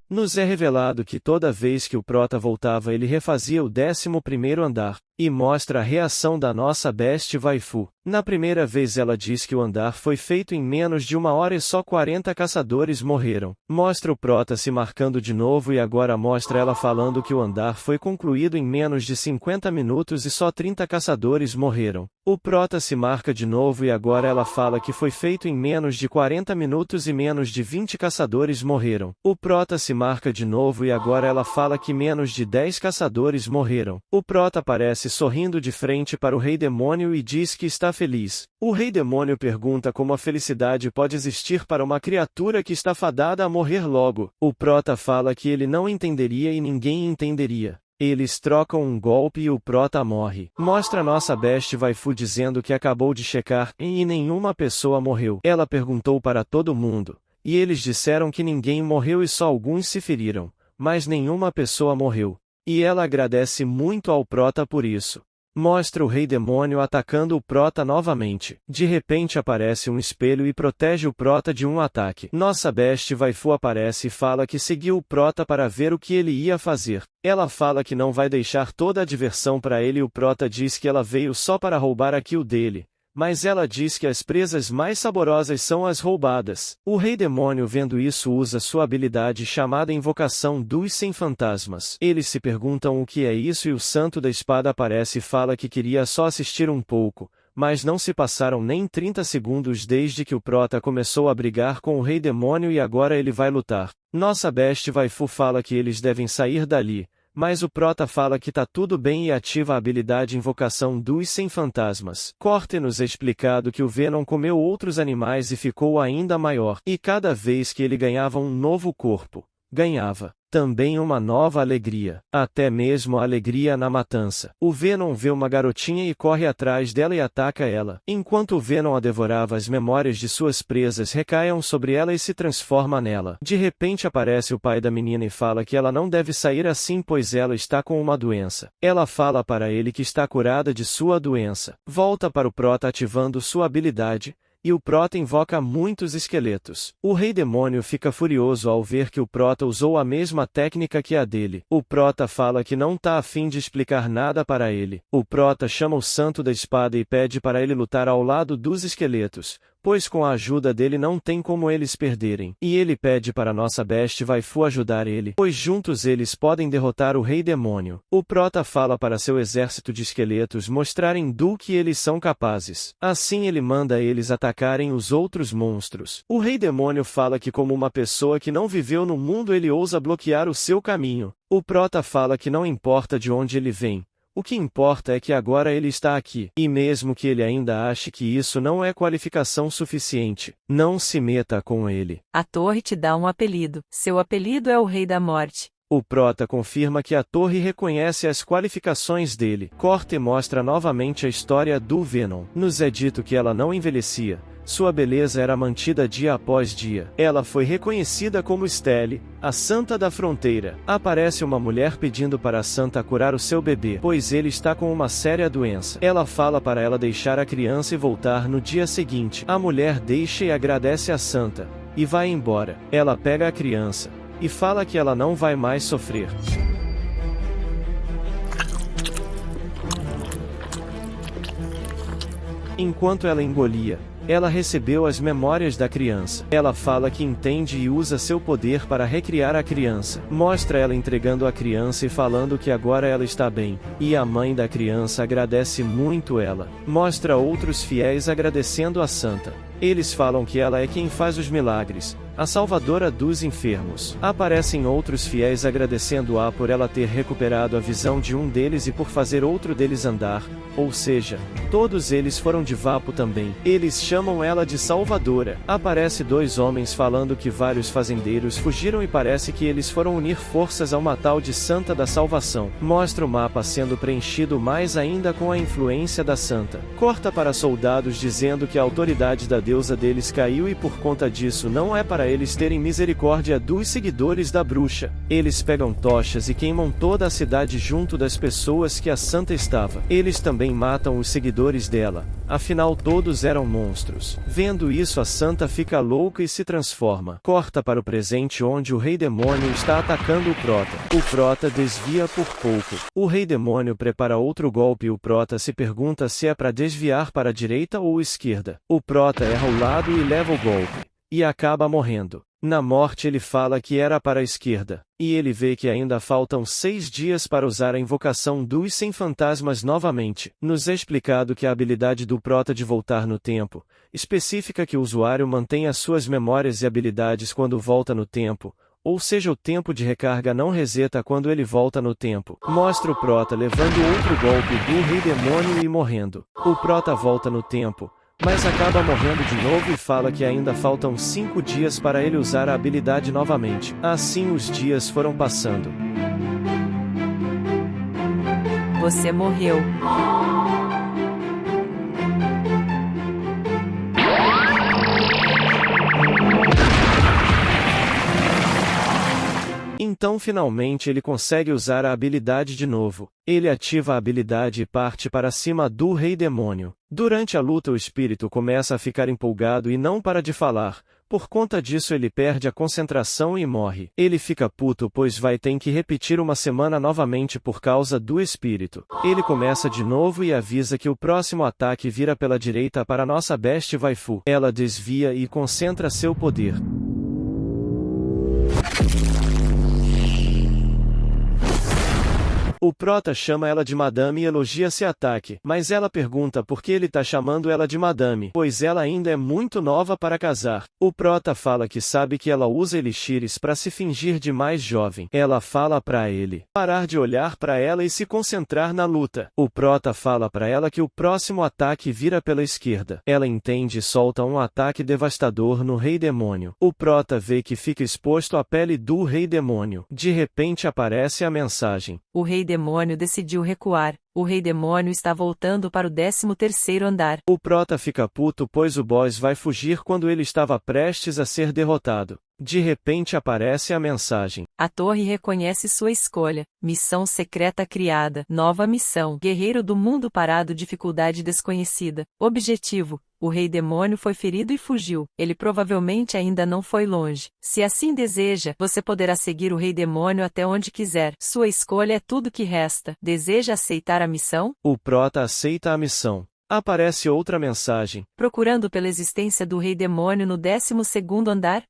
Speaker 1: Nos é revelado que toda vez que o prota voltava ele refazia o 11º andar, e mostra a reação da nossa best waifu. Na primeira vez ela diz que o andar foi feito em menos de 1 hora e só 40 caçadores morreram. Mostra o prota se marcando de novo e agora mostra ela falando que o andar foi concluído em menos de 50 minutos e só 30 caçadores morreram. O prota se marca de novo e agora ela fala que foi feito em menos de 40 minutos e menos de 20 caçadores morreram. O prota se marca de novo e agora ela fala que menos de 10 caçadores morreram. O prota aparece sorrindo de frente para o Rei Demônio e diz que está feliz. O Rei Demônio pergunta como a felicidade pode existir para uma criatura que está fadada a morrer logo. O prota fala que ele não entenderia e ninguém entenderia. Eles trocam um golpe e o prota morre. Mostra nossa best waifu dizendo que acabou de checar e nenhuma pessoa morreu. Ela perguntou para todo mundo, e eles disseram que ninguém morreu e só alguns se feriram, mas nenhuma pessoa morreu. E ela agradece muito ao prota por isso. Mostra o Rei Demônio atacando o prota novamente. De repente aparece um espelho e protege o prota de um ataque. Nossa best waifu aparece e fala que seguiu o prota para ver o que ele ia fazer. Ela fala que não vai deixar toda a diversão para ele e o prota diz que ela veio só para roubar a kill dele. Mas ela diz que as presas mais saborosas são as roubadas. O Rei Demônio vendo isso usa sua habilidade chamada Invocação dos Sem Fantasmas. Eles se perguntam o que é isso e o Santo da Espada aparece e fala que queria só assistir um pouco, mas não se passaram nem 30 segundos desde que o prota começou a brigar com o Rei Demônio e agora ele vai lutar. Nossa best waifu fala que eles devem sair dali, mas o prota fala que tá tudo bem e ativa a habilidade Invocação dos Sem Fantasmas. Corte-nos é explicado que o Venom comeu outros animais e ficou ainda maior. E cada vez que ele ganhava um novo corpo, ganhava também uma nova alegria, até mesmo a alegria na matança. O Venom vê uma garotinha e corre atrás dela e ataca ela. Enquanto o Venom a devorava, as memórias de suas presas recaiam sobre ela e se transforma nela. De repente aparece o pai da menina e fala que ela não deve sair assim pois ela está com uma doença. Ela fala para ele que está curada de sua doença. Volta para o prota ativando sua habilidade, e o prota invoca muitos esqueletos. O Rei Demônio fica furioso ao ver que o prota usou a mesma técnica que a dele. O prota fala que não tá a fim de explicar nada para ele. O prota chama o Santo da Espada e pede para ele lutar ao lado dos esqueletos, pois com a ajuda dele não tem como eles perderem. E ele pede para nossa best waifu ajudar ele, pois juntos eles podem derrotar o Rei Demônio. O prota fala para seu exército de esqueletos mostrarem do que eles são capazes. Assim ele manda eles atacarem os outros monstros. O Rei Demônio fala que como uma pessoa que não viveu no mundo ele ousa bloquear o seu caminho. O prota fala que não importa de onde ele vem. O que importa é que agora ele está aqui. E mesmo que ele ainda ache que isso não é qualificação suficiente, não se meta com ele.
Speaker 2: A torre te dá um apelido. Seu apelido é o Rei da Morte.
Speaker 1: O prota confirma que a torre reconhece as qualificações dele. Corte mostra novamente a história do Venom. Nos é dito que ela não envelhecia. Sua beleza era mantida dia após dia. Ela foi reconhecida como Stelle, a Santa da Fronteira. Aparece uma mulher pedindo para a Santa curar o seu bebê, pois ele está com uma séria doença. Ela fala para ela deixar a criança e voltar no dia seguinte. A mulher deixa e agradece a Santa, e vai embora. Ela pega a criança, e fala que ela não vai mais sofrer. Enquanto ela engolia, ela recebeu as memórias da criança. Ela fala que entende e usa seu poder para recriar a criança. Mostra ela entregando a criança e falando que agora ela está bem. E a mãe da criança agradece muito ela. Mostra outros fiéis agradecendo a Santa. Eles falam que ela é quem faz os milagres, a salvadora dos enfermos. Aparecem outros fiéis agradecendo-a por ela ter recuperado a visão de um deles e por fazer outro deles andar, ou seja, todos eles foram de Vapo também. Eles chamam ela de Salvadora. Aparece dois homens falando que vários fazendeiros fugiram e parece que eles foram unir forças a uma tal de Santa da Salvação. Mostra o mapa sendo preenchido mais ainda com a influência da Santa. Corta para soldados dizendo que a autoridade da deusa deles caiu e por conta disso não é para para eles terem misericórdia dos seguidores da bruxa. Eles pegam tochas e queimam toda a cidade junto das pessoas que a santa estava. Eles também matam os seguidores dela, afinal todos eram monstros. Vendo isso, a santa fica louca e se transforma. Corta para o presente, onde o rei demônio está atacando o prota. O prota desvia por pouco. O rei demônio prepara outro golpe e o prota se pergunta se é para desviar para a direita ou esquerda. O prota erra o lado e leva o golpe, e acaba morrendo. Na morte ele fala que era para a esquerda, e ele vê que ainda faltam 6 dias para usar a invocação dos 100 fantasmas novamente. Nos é explicado que a habilidade do prota de voltar no tempo especifica que o usuário mantém as suas memórias e habilidades quando volta no tempo, ou seja, o tempo de recarga não reseta quando ele volta no tempo. Mostra o prota levando outro golpe do rei demônio e morrendo. O prota volta no tempo, mas acaba morrendo de novo e fala que ainda faltam 5 dias para ele usar a habilidade novamente. Assim os dias foram passando.
Speaker 2: Você morreu.
Speaker 1: Então finalmente ele consegue usar a habilidade de novo. Ele ativa a habilidade e parte para cima do rei demônio. Durante a luta o espírito começa a ficar empolgado e não para de falar. Por conta disso ele perde a concentração e morre. Ele fica puto pois vai ter que repetir uma semana novamente por causa do espírito. Ele começa de novo e avisa que o próximo ataque vira pela direita para nossa Best Waifu. Ela desvia e concentra seu poder. O prota chama ela de madame e elogia seu ataque, mas ela pergunta por que ele tá chamando ela de madame, pois ela ainda é muito nova para casar. O prota fala que sabe que ela usa elixires para se fingir de mais jovem. Ela fala para ele parar de olhar para ela e se concentrar na luta. O prota fala para ela que o próximo ataque vira pela esquerda. Ela entende e solta um ataque devastador no rei demônio. O prota vê que fica exposto à pele do rei demônio. De repente aparece a mensagem:
Speaker 2: o rei demônio decidiu recuar. O rei demônio está voltando para o 13º andar.
Speaker 1: O prota fica puto pois o boss vai fugir quando ele estava prestes a ser derrotado. De repente aparece a mensagem:
Speaker 2: a torre reconhece sua escolha. Missão secreta criada. Nova missão. Guerreiro do mundo parado. Dificuldade desconhecida. Objetivo: o rei demônio foi ferido e fugiu. Ele provavelmente ainda não foi longe. Se assim deseja, você poderá seguir o rei demônio até onde quiser. Sua escolha é tudo que resta. Deseja aceitar a missão?
Speaker 1: O prota aceita a missão. Aparece outra mensagem:
Speaker 2: procurando pela existência do rei demônio no 12º andar?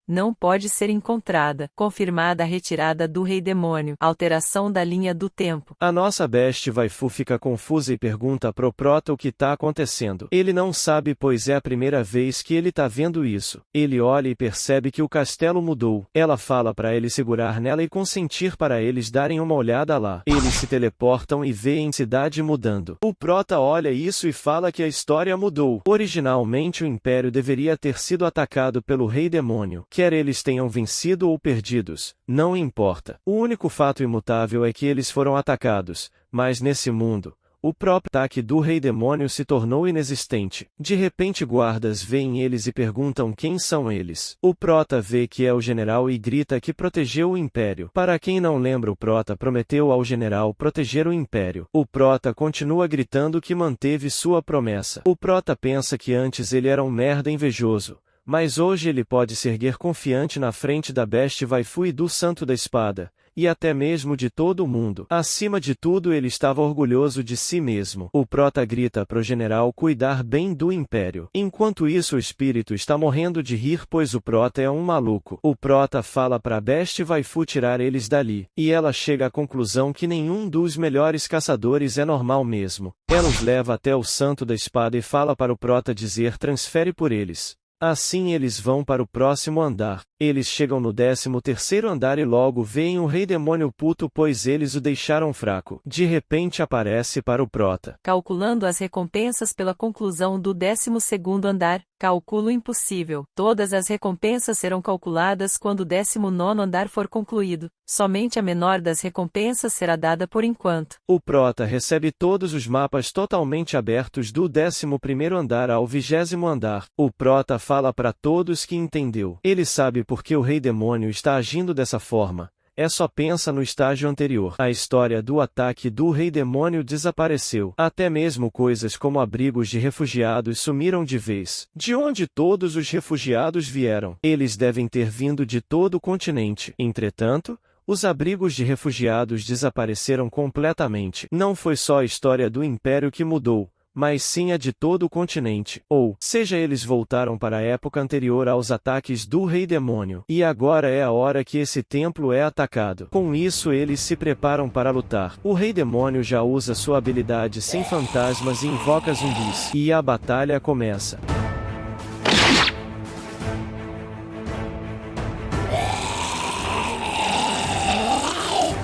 Speaker 2: Não pode ser encontrada. Confirmada a retirada do rei demônio. Alteração da linha do tempo.
Speaker 1: A nossa Best Waifu fica confusa e pergunta pro prota o que tá acontecendo. Ele não sabe pois é a primeira vez que ele tá vendo isso. Ele olha e percebe que o castelo mudou. Ela fala para ele segurar nela e consentir para eles darem uma olhada lá. Eles se teleportam e veem a cidade mudando. O prota olha isso e fala que a história mudou. Originalmente o Império deveria ter sido atacado pelo rei demônio. Quer eles tenham vencido ou perdidos, não importa. O único fato imutável é que eles foram atacados, mas nesse mundo, o próprio ataque do rei demônio se tornou inexistente. De repente guardas veem eles e perguntam quem são eles. O prota vê que é o general e grita que protegeu o Império. Para quem não lembra, o prota prometeu ao general proteger o Império. O prota continua gritando que manteve sua promessa. O prota pensa que antes ele era um merda invejoso, mas hoje ele pode se erguer confiante na frente da Best Waifu e do Santo da Espada, e até mesmo de todo o mundo. Acima de tudo ele estava orgulhoso de si mesmo. O prota grita pro general cuidar bem do Império. Enquanto isso o espírito está morrendo de rir pois o prota é um maluco. O prota fala pra Best Waifu tirar eles dali, e ela chega à conclusão que nenhum dos melhores caçadores é normal mesmo. Ela os leva até o Santo da Espada e fala para o prota dizer transfere por eles. Assim eles vão para o próximo andar. Eles chegam no 13º andar e logo veem o rei demônio puto pois eles o deixaram fraco. De repente aparece para o prota:
Speaker 2: calculando as recompensas pela conclusão do 12º andar, Cálculo impossível. Todas as recompensas serão calculadas quando o 19º andar for concluído. Somente a menor das recompensas será dada por enquanto.
Speaker 1: O prota recebe todos os mapas totalmente abertos do 11º andar ao 20º andar. O prota fala para todos que entendeu. Ele sabe por que o rei demônio está agindo dessa forma. Só pensa no estágio anterior. A história do ataque do rei demônio desapareceu. Até mesmo coisas como abrigos de refugiados sumiram de vez. De onde todos os refugiados vieram? Eles devem ter vindo de todo o continente. Entretanto, os abrigos de refugiados desapareceram completamente. Não foi só a história do Império que mudou, mas sim a de todo o continente. Ou seja, eles voltaram para a época anterior aos ataques do Rei Demônio. E agora é a hora que esse templo é atacado. Com isso eles se preparam para lutar. O Rei Demônio já usa sua habilidade sem fantasmas e invoca zumbis. E a batalha começa.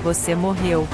Speaker 2: Você morreu.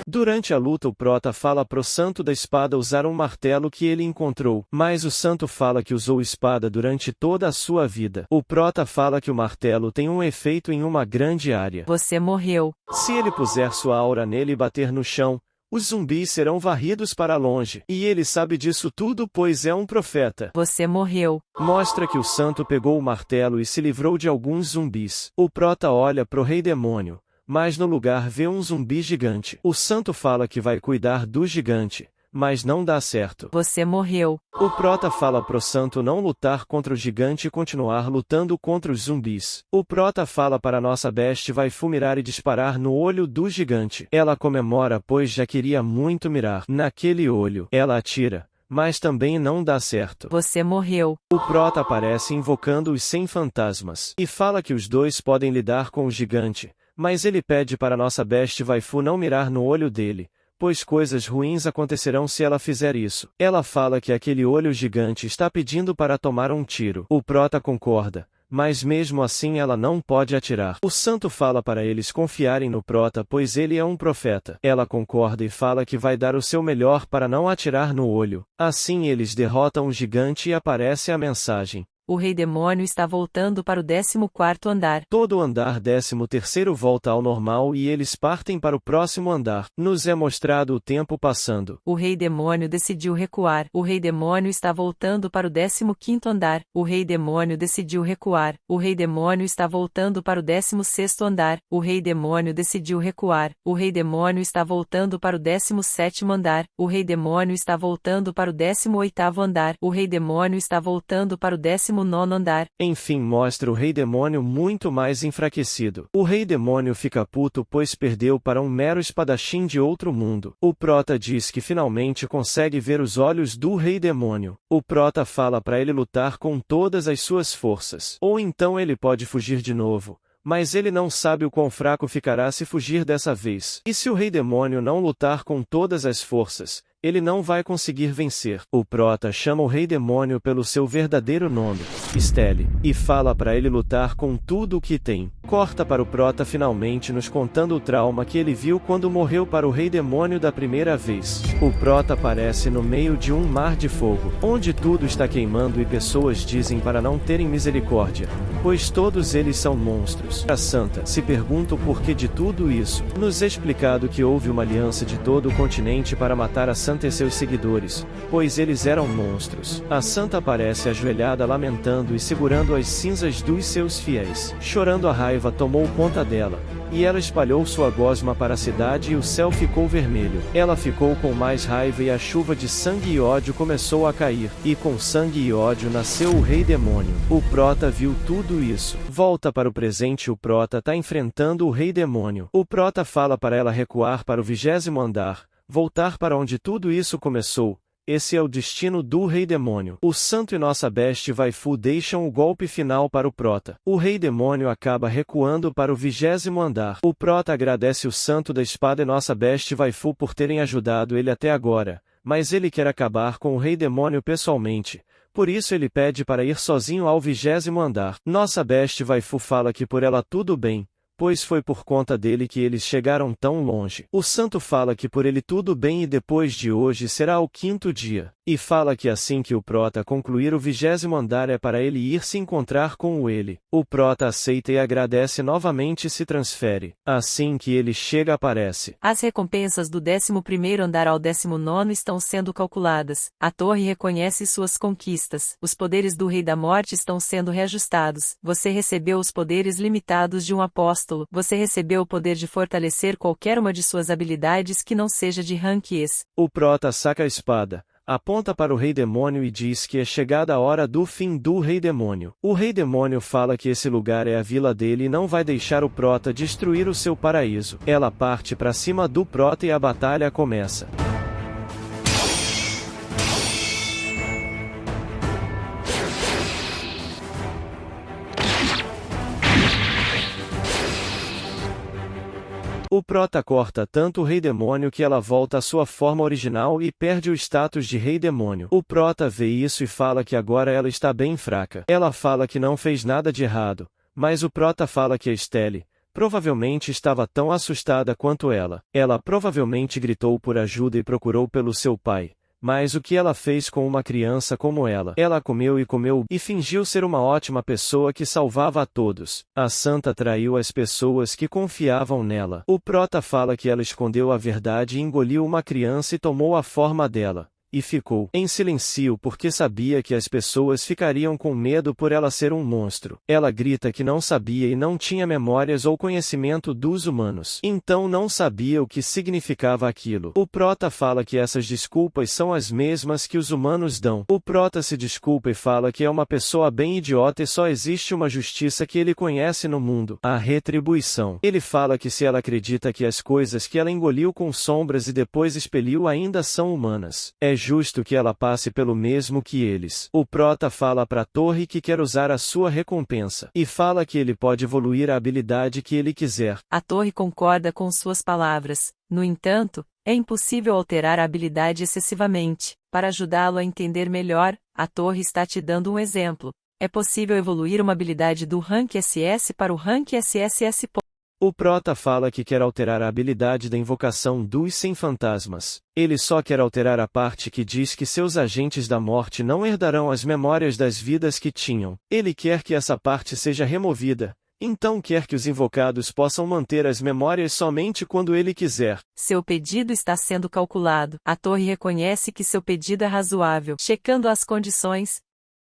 Speaker 1: Durante a luta o prota fala pro santo da espada usar um martelo que ele encontrou, mas o santo fala que usou espada durante toda a sua vida. O prota fala que o martelo tem um efeito em uma grande área.
Speaker 2: Você morreu.
Speaker 1: Se ele puser sua aura nele e bater no chão, os zumbis serão varridos para longe. E ele sabe disso tudo pois é um profeta.
Speaker 2: Você morreu.
Speaker 1: Mostra que o santo pegou o martelo e se livrou de alguns zumbis. O prota olha pro rei demônio, mas no lugar vê um zumbi gigante. O santo fala que vai cuidar do gigante, mas não dá certo.
Speaker 2: Você morreu.
Speaker 1: O prota fala pro santo não lutar contra o gigante e continuar lutando contra os zumbis. O prota fala para nossa best vai mirar e disparar no olho do gigante. Ela comemora pois já queria muito mirar naquele olho. Ela atira, mas também não dá certo.
Speaker 2: Você morreu.
Speaker 1: O prota aparece invocando os 100 fantasmas e fala que os dois podem lidar com o gigante, mas ele pede para nossa best waifu não mirar no olho dele, pois coisas ruins acontecerão se ela fizer isso. Ela fala que aquele olho gigante está pedindo para tomar um tiro. O prota concorda, mas mesmo assim ela não pode atirar. O santo fala para eles confiarem no prota pois ele é um profeta. Ela concorda e fala que vai dar o seu melhor para não atirar no olho. Assim eles derrotam o gigante e aparece a mensagem.
Speaker 2: O rei demônio está voltando para o 14º andar.
Speaker 1: Todo o andar 13º volta ao normal e eles partem para o próximo andar. Nos é mostrado o tempo passando.
Speaker 2: O rei demônio decidiu recuar. O rei demônio está voltando para o 15º andar. O rei demônio decidiu recuar. O rei demônio está voltando para o 16º andar. O rei demônio decidiu recuar. O rei demônio está voltando para o 17º andar. O rei demônio está voltando para o 18º andar. O rei demônio está voltando para o 19º andar.
Speaker 1: Enfim, mostra o rei demônio muito mais enfraquecido. O rei demônio fica puto pois perdeu para um mero espadachim de outro mundo. O prota diz que finalmente consegue ver os olhos do rei demônio. O prota fala para ele lutar com todas as suas forças. Ou então ele pode fugir de novo. Mas ele não sabe o quão fraco ficará se fugir dessa vez. E se o rei demônio não lutar com todas as forças, ele não vai conseguir vencer. O prota chama o rei demônio pelo seu verdadeiro nome, Stelle, e fala para ele lutar com tudo o que tem. Corta para o prota finalmente nos contando o trauma que ele viu quando morreu para o rei demônio da primeira vez. O prota aparece no meio de um mar de fogo, onde tudo está queimando e pessoas dizem para não terem misericórdia, pois todos eles são monstros. A santa se pergunta o porquê de tudo isso. Nos é explicado que houve uma aliança de todo o continente para matar a santa e seus seguidores, pois eles eram monstros. A santa aparece ajoelhada lamentando e segurando as cinzas dos seus fiéis. Chorando, a raiva tomou conta dela, e ela espalhou sua gosma para a cidade e o céu ficou vermelho. Ela ficou com mais raiva e a chuva de sangue e ódio começou a cair, e com sangue e ódio nasceu o rei demônio. O prota viu tudo isso. Volta para o presente. O prota tá enfrentando o rei demônio. O prota fala para ela recuar para o 20º andar, voltar para onde tudo isso começou. Esse é o destino do rei demônio. O santo e nossa best waifu deixam o golpe final para o prota. O rei demônio acaba recuando para o 20º andar. O prota agradece o santo da espada e nossa best waifu por terem ajudado ele até agora, mas ele quer acabar com o rei demônio pessoalmente. Por isso ele pede para ir sozinho ao 20º andar. Nossa best waifu fala que por ela tudo bem, pois foi por conta dele que eles chegaram tão longe. O santo fala que por ele tudo bem e depois de hoje será o 5º dia. E fala que assim que o prota concluir o 20º andar é para ele ir se encontrar com ele. O prota aceita e agradece novamente e se transfere. Assim que ele chega aparece.
Speaker 2: As recompensas do 11º andar ao 19º estão sendo calculadas. A torre reconhece suas conquistas. Os poderes do Rei da Morte estão sendo reajustados. Você recebeu os poderes limitados de um apóstolo. Você recebeu o poder de fortalecer qualquer uma de suas habilidades que não seja de rank S.
Speaker 1: O prota saca a espada, aponta para o Rei Demônio e diz que é chegada a hora do fim do Rei Demônio. O Rei Demônio fala que esse lugar é a vila dele e não vai deixar o prota destruir o seu paraíso. Ela parte para cima do prota e a batalha começa. O prota corta tanto o Rei Demônio que ela volta à sua forma original e perde o status de Rei Demônio. O prota vê isso e fala que agora ela está bem fraca. Ela fala que não fez nada de errado, mas o prota fala que a Estelle provavelmente estava tão assustada quanto ela. Ela provavelmente gritou por ajuda e procurou pelo seu pai. Mas o que ela fez com uma criança como ela? Ela comeu e fingiu ser uma ótima pessoa que salvava a todos. A santa traiu as pessoas que confiavam nela. O prota fala que ela escondeu a verdade e engoliu uma criança e tomou a forma dela. E ficou em silêncio porque sabia que as pessoas ficariam com medo por ela ser um monstro. Ela grita que não sabia e não tinha memórias ou conhecimento dos humanos. Então não sabia o que significava aquilo. O prota fala que essas desculpas são as mesmas que os humanos dão. O prota se desculpa e fala que é uma pessoa bem idiota e só existe uma justiça que ele conhece no mundo: a retribuição. Ele fala que se ela acredita que as coisas que ela engoliu com sombras e depois expeliu ainda são humanas, é justo que ela passe pelo mesmo que eles. O prota fala para a torre que quer usar a sua recompensa, e fala que ele pode evoluir a habilidade que ele quiser.
Speaker 2: A torre concorda com suas palavras. No entanto, é impossível alterar a habilidade excessivamente. Para ajudá-lo a entender melhor, a torre está te dando um exemplo. É possível evoluir uma habilidade do rank SS para o rank SSS.
Speaker 1: O prota fala que quer alterar a habilidade da invocação dos 100 fantasmas. Ele só quer alterar a parte que diz que seus agentes da morte não herdarão as memórias das vidas que tinham. Ele quer que essa parte seja removida. Então quer que os invocados possam manter as memórias somente quando ele quiser.
Speaker 2: Seu pedido está sendo calculado. A torre reconhece que seu pedido é razoável. Checando as condições,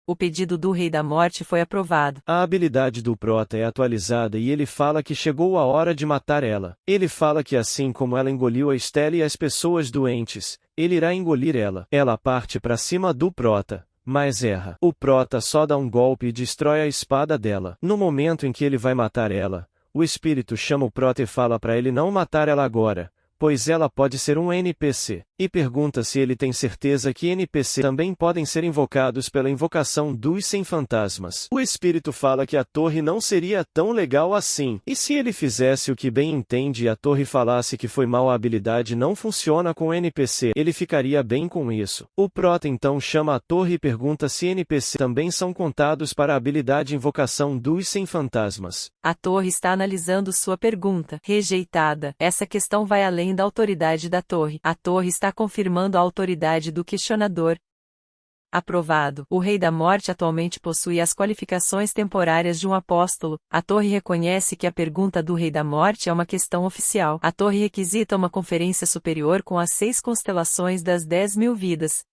Speaker 2: o pedido do Rei da Morte foi aprovado.
Speaker 1: A habilidade do prota é atualizada e ele fala que chegou a hora de matar ela. Ele fala que assim como ela engoliu a Estelle e as pessoas doentes, ele irá engolir ela. Ela parte para cima do prota, mas erra. O prota só dá um golpe e destrói a espada dela. No momento em que ele vai matar ela, o espírito chama o prota e fala para ele não matar ela agora, pois ela pode ser um NPC, e pergunta se ele tem certeza que NPC também podem ser invocados pela invocação dos 100 fantasmas. O espírito fala que a torre não seria tão legal assim, e se ele fizesse o que bem entende e a torre falasse que foi mal a habilidade não funciona com NPC, ele ficaria bem com isso. O prota então chama a torre e pergunta se NPC também são contados para a habilidade invocação dos 100 fantasmas.
Speaker 2: A torre está analisando sua pergunta. Rejeitada. Essa questão vai além da autoridade da torre. A torre está confirmando a autoridade do questionador. Aprovado. O Rei da Morte atualmente possui as qualificações temporárias de um apóstolo. A torre reconhece que a pergunta do Rei da Morte é uma questão oficial. A torre requisita uma conferência superior com as 6 constelações das 10.000 vidas.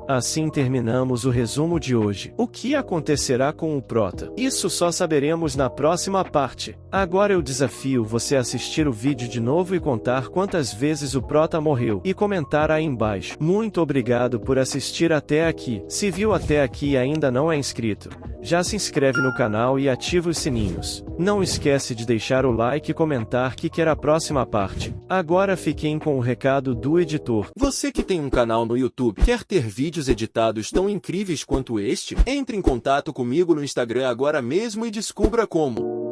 Speaker 1: Assim terminamos o resumo de hoje. O que acontecerá com o prota? Isso só saberemos na próxima parte. Agora eu desafio você a assistir o vídeo de novo e contar quantas vezes o prota morreu, e comentar aí embaixo. Muito obrigado por assistir até aqui. Se viu até aqui e ainda não é inscrito, já se inscreve no canal e ativa os sininhos. Não esquece de deixar o like e comentar que quer a próxima parte. Agora fiquem com o recado do editor.
Speaker 3: Você que tem um canal no YouTube, quer ter vídeos editados tão incríveis quanto este? Entre em contato comigo no Instagram agora mesmo e descubra como.